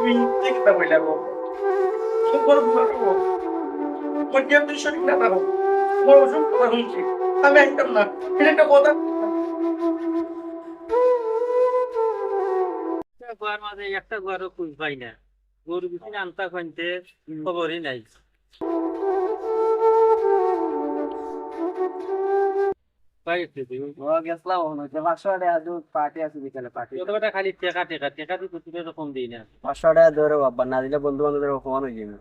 তুমি দেখতে বইলা গো তুমি বড় বুঝা গো কোন কেউ তুই সঠিক না পাবো বড় ওষুধ কথা শুনছি আমি একদম না এটা একটা কথা গোয়ার মাঝে একটা গোয়ারও খুঁজ পাই না গরু বিছিয়ে আনতা খাইতে খবরই নাই পাইছি তুই গেছিলাম হচ্ছে 500 টাকা দুধ পার্টি আছে বিকালে পার্টি যতটা খালি টেকা টেকা টেকা দিয়ে প্রতিটা কম দিই না 500 টাকা ধরে বাবা না দিলে বন্ধু বান্ধবের অপমান হয়ে যাবে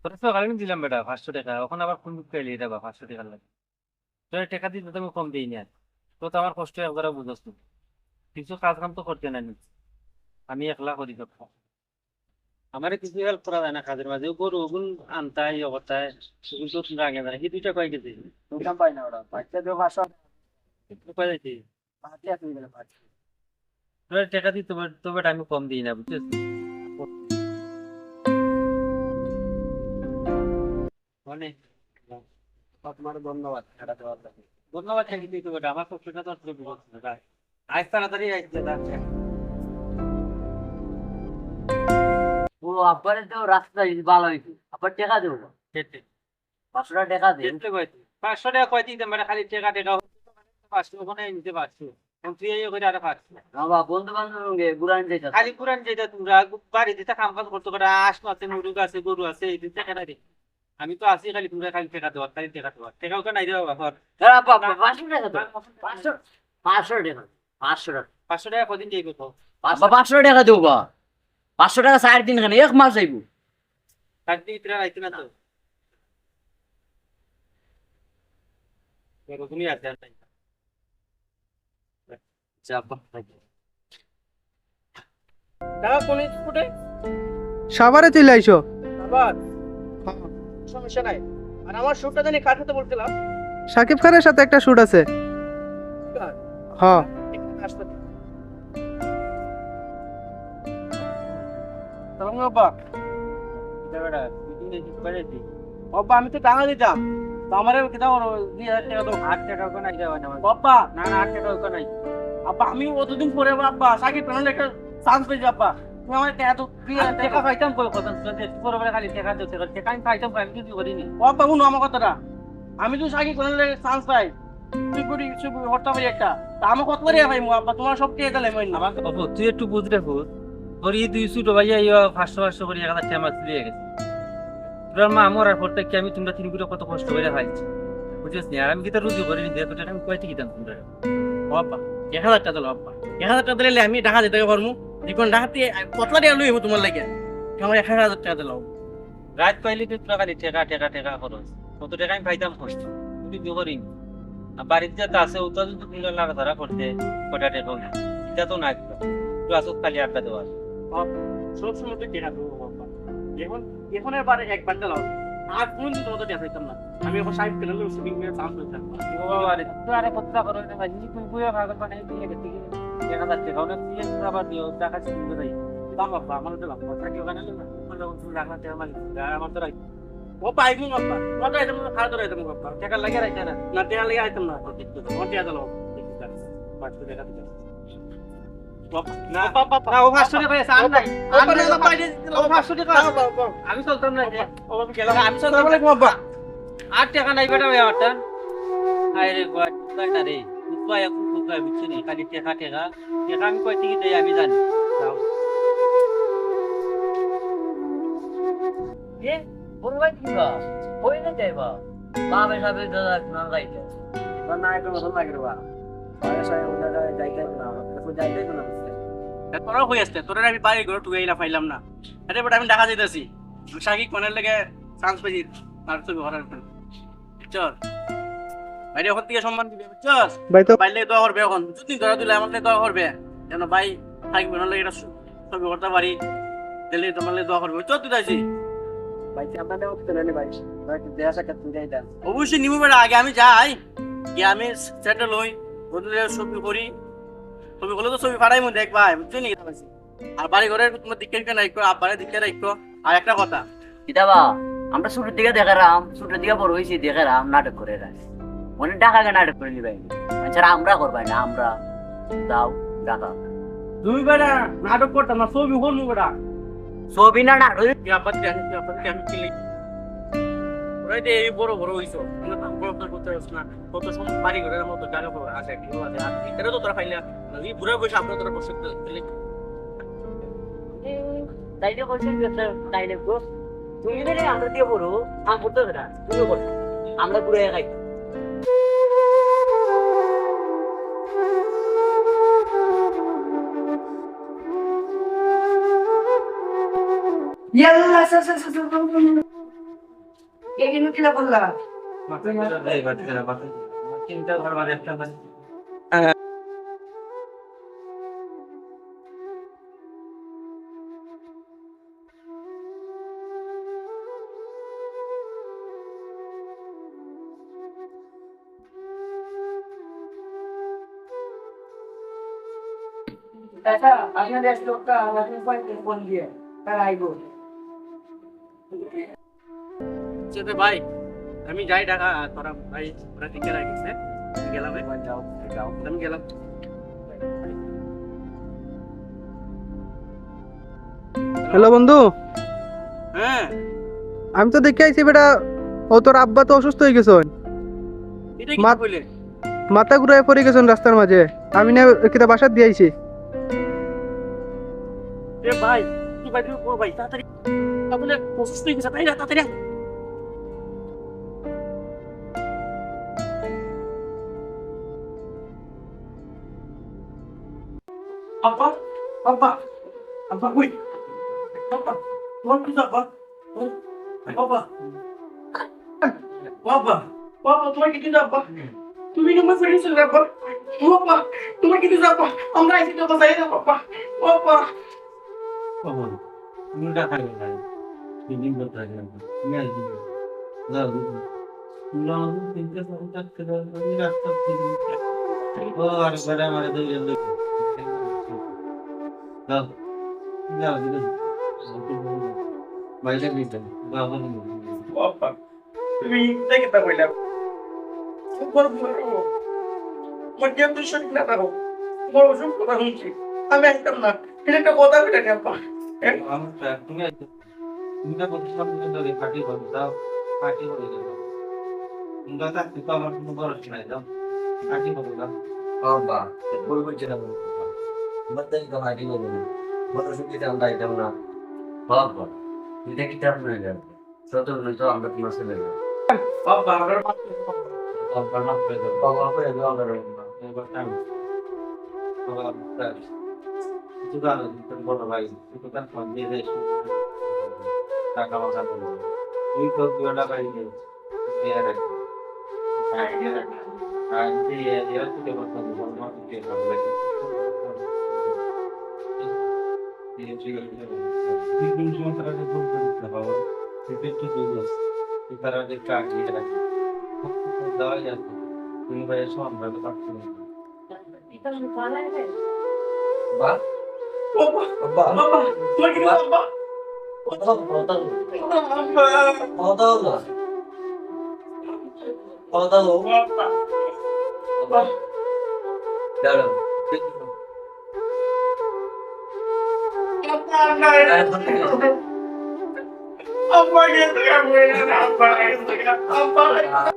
তোর তো কালকে দিলাম বেটা 500 টাকা এখন আবার কোন পেলি রে বা 500 টাকা লাগে তোর টাকা দিতে তো আমি কম দিই না তো তো আমার কষ্ট একবার বুঝছ তুই কিছু কাজ কাম তো করতে না নি আমি একলা করি সব আমার কিছু হেল্প করা যায় না কাজের মাঝে গরু ওগুন আনতাই অবস্থায় সেগুলো তো তোমরা আগে জানা কি দুইটা কয় কেজি দোকান পাই না ওরা বাচ্চা দিয়ে 500 কয় যাইছি পার্টি আছে বিকালে পার্টি তোর টাকা দিতে তো বেটা আমি কম দিই না বুঝছিস মানে তোমার ধন্যবাদ টাকা দেওয়ার জন্য ধন্যবাদ থাকি তুই তো বেটা আমার কষ্টটা তো আসলে বুঝছিস না আজ তাড়াতাড়ি আইতে যাচ্ছে ও আব্বারে তো রাস্তা ভালো হইছে আবার টাকা দেবো সেটাই 500 টাকা দেন দেখতে কইছি 500 টাকা কয় দিতে মানে খালি টাকা টাকা 500 ওখানে নিতে পারছো তুই এই করে আর পারছিস বাবা বন্ধু বান্ধব সঙ্গে ঘুরান যাইতা খালি পুরান যেটা তোমরা বাড়ি দিতে কাম কাজ করতে করে আস আছে মুরুগ আছে গরু আছে এই দিতে কেন রে আমি তো আছি খালি তোমরা খালি টাকা দেওয়ার খালি টাকা দেওয়ার টাকাও তো নাই দেওয়া ঘর বাবা 500 টাকা দাও 500 টাকা 500 টাকা 500 টাকা কদিন যাইবে তো বাবা 500 টাকা দেবো বা 500 টাকা 4 দিন খানে এক মাস যাইবো কাজ দিয়ে ইতরা রাইতে না তো তুমি আছে আর নাই যাবা টাকা কোন স্কুটে সাভারে চলে আইসো আবার সমস্যা নাই আর আমার শুটটা জানি কার সাথে বলছিলাম সাকিব খানের সাথে একটা শুট আছে হ্যাঁ হাসপাতাল তখন বাবা বেটা তুই দিন করে দি বাবা আমি তো টাকা দিতাম তো আমার কেটা 2000 টাকা দাও 8 টাকা কোন নাই দেওয়া না বাবা না না 8 টাকা কোন নাই আব্বা আমি অতদিন পরে বাবা সাকিব খানের একটা চান্স পেয়েছি আব্বা তুমি আমার টাকা তো টাকা পাইতাম কই কত পুরো বেলা খালি টাকা দিতে টাকা আমি পাইতাম আমি কিছু করিনি বাবা শুনো আমার কথাটা আমি তো সাকিব খানের চান্স পাই তুই করি কিছু হরতে পারি একটা তা আমার কত করে ভাই আব্বা তোমার সব টাকা গেলে মই না আমাকে বাবু তুই একটু বুঝ রে বুঝ তোর এই 200 ভাইয়া 500 করে 1000 টাকা মাছ দিয়ে গেছে তোর মা মরার পর থেকে আমি তোমরা তিন গুলো কত কষ্ট করে খাইছি বুঝছিস না আর আমি কি তো রুজি করিনি দিয়ে তো টাকা আমি কয়টি কিতাম তোমরা বাবা 1000 টাকা দিল বাবা 1000 টাকা দিলে আমি ঢাকা যেতে পারবো এখন ঢাকাতে কতলা টাকা লইব তোমার লাগে আমার 1000 টাকা দিল রাত পাইলে তুই তোরা খালি টাকা টাকা টাকা খরচ কত টাকা আমি পাইতাম কষ্ট তুই কি করিনি আর বাড়িতে যেটা আছে ওটা যদি তুমি লাগা ধরা করতে কটা টাকা হলো এটা তো নাই তুই আসো খালি আড্ডা দেওয়া সব সময় তো টাকা দেবো বাবা এখন এখন এবার একবার দিলাম আর কোনদিন তোমাদের টাকা দিতাম না আমি এখন সাকিব খানের শুটিং করে চান্স পেতাম বাবা রে তুই আরে কতটা করো না ভাই নি তুই বুয়া ভাগ বানাই দিয়ে গেছে কি 1000 টাকা ওটা দিয়ে আবার দিও টাকা চিন্তা নাই দাম বাবা আমার দিলাম থাকি ওখানে না মানে তুমি রাখা টাকা মালিক আমার তো রাখ ও পাইবো বাবা কত আইতাম না খাওয়া ধরে আইতাম বাবা টাকা লাগে রাখা না না টাকা লাগে আইতাম না আমার টাকা দিল 500 টাকা দিলাম না বাবা না ও 500 টাকা পাইছে আর নাই ও 500 টাকা আমি চলতাম না যে ও বাবা গেলাম আমি চলতাম বাবা 8 টাকা নাই বেটা ভাই আমারটা আরে রে কয় না রে তুই এখন তুই বুঝছিস না খালি টাকা টাকা টাকা আমি কয় টিকি দেই আমি জানি যাও এ বড় ভাই কি বা কই না যাইবা বাবা সাহেব দাদা না যাইতে না একটু মতন লাগে রে বা বাবা সাহেব দাদা যাইতে না তো যাইতে না তোরা হই আসতে তোরা আমি বাড়ি ঘর টুকে না পাইলাম না আরে বাট আমি ঢাকা যাইতাছি সাকিব খানের লাগে চান্স পেয়েছি আর তুই ঘরের চল বাইরে ওখান থেকে সম্মান দিবে চল ভাই তো বাইরে দোয়া করবে এখন যদি ধরা দিলে আমার দোয়া করবে যেন ভাই সাকিব খানের লাগে একটা ছবি করতে পারি দিলে তোমার লাগে দোয়া করবে চল তুই যাইছি ভাই আপনাদের ওকে নেন ভাই ভাই দেয়া সাক্ষাৎ তুই যাইতা অবশ্যই নিমু বেড়া আগে আমি যাই গিয়ে আমি সেটেল হই বন্ধুদের ছবি করি ছবি করলে তো ছবি ফাড়াই মু দেখ ভাই বুঝছো নি আর বাড়ি ঘরের তোমার দিকে নাই আব্বারের দিকে রাখো আর একটা কথা কিতাবা আমরা শুটের দিকে দেখারাম শুটের দিকে বড় হইছি দেখারাম নাটক করে রাখ মনে ঢাকাকে নাটক করে নিবাই আচ্ছা আমরা করবাই না আমরা দাও ঢাকা তুমি বেড়া নাটক করতাম না ছবি করবো বেড়া ছবি না না তুই আব্বা দিয়ে আমি কিনলে ওরাই যে এই বড় বড় হইছো বড় বড় করতে পারছ না কত সময় বাড়ি ঘরের মতো জায়গা পাবো আছে কেউ আছে আর এটা তো তোরা পাইলে এই বুড়া বসে আপনার তোরা বসে তাইলে বলছি তাইলে গো তুমি যদি আমরা দিয়ে বড় আম করতে না তুমি বল আমরা পুরো একাই ইয়াল্লা এগিয়ে কিলা বললা চিন্তা করবার একটা চাচা আপনাদের লোকটা আমাদের পয়সা ফোন দিয়ে তারা আইবো যেতে ভাই আমি যাই ঢাকা তোরা ভাই ওরা টিকে রাখিছে গেলাম যাও যাও আমি গেলাম হ্যালো বন্ধু, হ্যাঁ আমি তো দেখে আইছি বেটা, ও তোর আব্বা তো অসুস্থ হয়ে গেছে, এটা কি মা- কইলে মাথা ঘুরায় পড়ে গেছেন রাস্তার মাঝে। আমি না কিতা বাসার দিয়ে আইছি। এ ভাই তুই ভাই তুই ভাই তাড়াতাড়ি তাহলে অসুস্থ হয়ে গেছে তাই না তাড়াতাড়ি আব্বা আব্বা আব্বা কই আব্বা তোমার কি আব্বা বাবা বাবা বাবা তোমার কি আব্বা তুমি কি আমার ফ্রেন্ড ছিল আব্বা বাবা তোমার কি আব্বা আমরা আইছি তো যাই না বাবা বাবা মুন্ডা খাই না দিন বলতে লাগে তুমি আসবি যাও লং তিনটে সপ্তাহ থেকে রাস্তা থেকে ও আর বড় মারে দই যাও যাও দিন বাইরে নিতে বাবা বাবা তুমি দেখে তা কইলা বড় বড় মধ্যে তুই শরীর না রাখো বড় অসুখ কথা হচ্ছে আমি একদম না এটা একটা কথা বলে নি আব্বা আমরা তুমি তুমি তো বলছো তুমি তো পার্টি করো যাও পার্টি করে যাও তোমরা থাকতে তো আমার কোনো খরচ নাই যাও পার্টি করো যাও বাবা বলবো যেটা বলবো মধ্যে তো হাঁটি বলবো না বড় সুবিধা আমরা এটা না বাবা এটা কি টার্ম হয়ে যাবে ছোট নয় তো আমরা তোমার ছেলে না বাবা আমার বাবা না করে দাও বাবা হয়ে যাও আমরা এবার টাইম বাবা কিছু জানো তোর বড় ভাই কিছু কাজ ফোন দিয়ে দেয় টাকা পয়সা দেবো তুই তো 2 টাকা দিয়ে দিয়ে রাখ আর দিয়ে এরা তো দেবো তো বড় মাছ দিয়ে খাবে তুই কোন সময় তারা ফোন করিস না বাবা তুই একটু দুর্বল তুই তারা যে কাজ দিয়ে রাখ দেওয়া যাবে তুমি ভাই সব ভাবে পাচ্ছি না বা বাবা বাবা বাবা তোমার কি বাবা কথা কথা বাবা কথা বাবা দাঁড়াও Apa gitu ya, gue apa gitu ya, apa